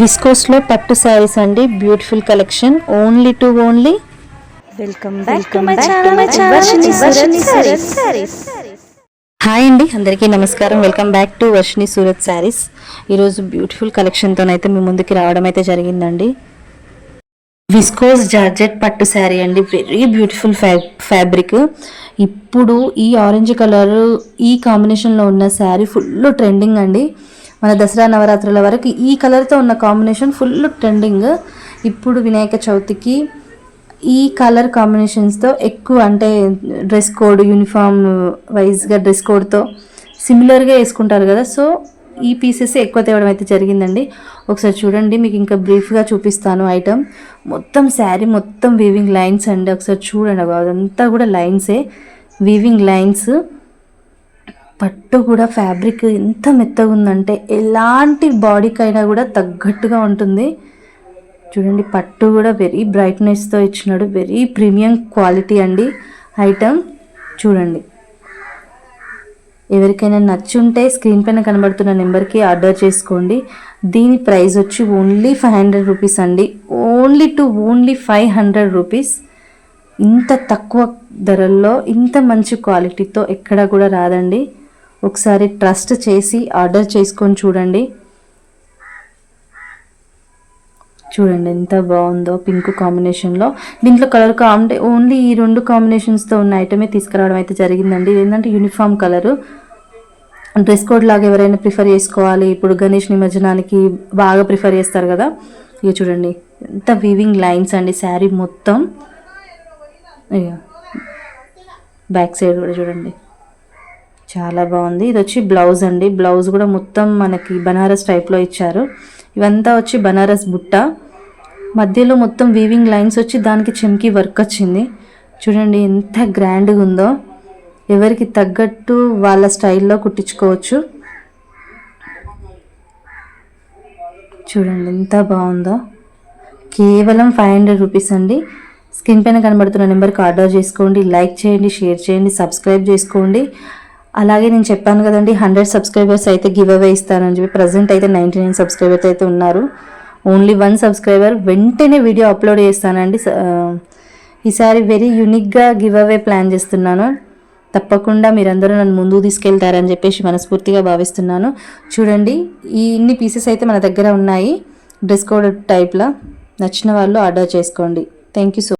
Viscose లో పట్టు శారీస్ అండి, beautiful collection. Only welcome back to my channel. Hi అండి, అందరికీ నమస్కారం. Welcome back to Varshini Surat saris. ఈరోజు బ్యూటిఫుల్ కలెక్షన్తోనైతే మీ ముందుకి రావడం అయితే జరిగిందండి. విస్కోస్ జార్జెట్ పట్టు శారీ అండి, వెరీ బ్యూటిఫుల్ ఫ్యాబ్రిక్. ఇప్పుడు ఈ ఆరెంజ్ కలర్ ఈ కాంబినేషన్లో ఉన్న శారీ ఫుల్ ట్రెండింగ్ అండి. మన దసరా నవరాత్రుల వరకు ఈ కలర్తో ఉన్న కాంబినేషన్ ఫుల్ ట్రెండింగ్. ఇప్పుడు వినాయక చవితికి ఈ కలర్ కాంబినేషన్స్తో ఎక్కువ, అంటే డ్రెస్ కోడ్ యూనిఫామ్ వైజ్గా డ్రెస్ కోడ్తో సిమిలర్గా వేసుకుంటారు కదా, సో ఈ పీసెస్ ఎక్కువ తేవడం అయితే జరిగిందండి. ఒకసారి చూడండి, మీకు ఇంకా బ్రీఫ్గా చూపిస్తాను. ఐటమ్ మొత్తం శారీ మొత్తం వీవింగ్ లైన్స్ అండి. ఒకసారి చూడండి, అదంతా కూడా లైన్సే, వీవింగ్ లైన్స్. పట్టు కూడా ఫ్యాబ్రిక్ ఎంత మెత్తగా ఉందంటే ఎలాంటి బాడీకైనా కూడా తగ్గట్టుగా ఉంటుంది. చూడండి, పట్టు కూడా వెరీ బ్రైట్నెస్తో ఇచ్చినాడు, వెరీ ప్రీమియం క్వాలిటీ అండి ఐటమ్. చూడండి, ఎవరికైనా నచ్చుంటే స్క్రీన్ పైన కనబడుతున్న నెంబర్కి ఆర్డర్ చేసుకోండి. దీని ప్రైస్ వచ్చి ఓన్లీ 500 రూపీస్ అండి. Only 500 rupees. ఇంత తక్కువ ధరల్లో ఇంత మంచి క్వాలిటీతో ఎక్కడ కూడా రాదండి. ఒకసారి ట్రస్ట్ చేసి ఆర్డర్ చేసుకొని చూడండి. చూడండి ఎంత బాగుందో, పింక్ కాంబినేషన్లో. దీంట్లో కలర్ అంటే ఓన్లీ ఈ 2 కాంబినేషన్స్తో ఉన్న ఐటమే తీసుకురావడం అయితే జరిగిందండి. ఏంటంటే యూనిఫామ్ కలరు, డ్రెస్ కోడ్ లాగా ఎవరైనా ప్రిఫర్ చేసుకోవాలి, ఇప్పుడు గణేష్ నిమజ్జనానికి బాగా ప్రిఫర్ చేస్తారు కదా. ఇక చూడండి ఎంత వీవింగ్ లైన్స్ అండి శారీ మొత్తం. ఇక బ్యాక్ సైడ్ కూడా చూడండి, చాలా బాగుంది. ఇది వచ్చి బ్లౌజ్ అండి. బ్లౌజ్ కూడా మొత్తం మనకి బనారస్ టైప్లో ఇచ్చారు. ఇవంతా వచ్చి బనారస్ బుట్ట, మధ్యలో మొత్తం వీవింగ్ లైన్స్ వచ్చి దానికి చెమ్కి వర్క్ వచ్చింది. చూడండి ఎంత గ్రాండ్గా ఉందో. ఎవరికి తగ్గట్టు వాళ్ళ స్టైల్లో కుట్టించుకోవచ్చు. చూడండి ఎంత బాగుందో. కేవలం 500 రూపీస్ అండి. స్క్రీన్ పైన కనబడుతున్న నెంబర్కి ఆర్డర్ చేసుకోండి. లైక్ చేయండి, షేర్ చేయండి, సబ్స్క్రైబ్ చేసుకోండి. అలాగే నేను చెప్పాను కదండి, 100 సబ్స్క్రైబర్స్ అయితే గివ్ అవే ఇస్తానని చెప్పి. ప్రజెంట్ అయితే 99 సబ్స్క్రైబర్స్ అయితే ఉన్నారు. ఓన్లీ 1 సబ్స్క్రైబర్ వెంటనే వీడియో అప్లోడ్ చేస్తానండి. ఈసారి వెరీ యూనిక్గా గివ్ అవే ప్లాన్ చేస్తున్నాను. తప్పకుండా మీరందరూ నన్ను ముందుకు తీసుకెళ్తారని చెప్పేసి మనస్ఫూర్తిగా భావిస్తున్నాను. చూడండి, ఇన్ని పీసెస్ అయితే మన దగ్గర ఉన్నాయి డ్రెస్ కోడ్ టైప్లో. నచ్చిన వాళ్ళు ఆర్డర్ చేసుకోండి. Thank you so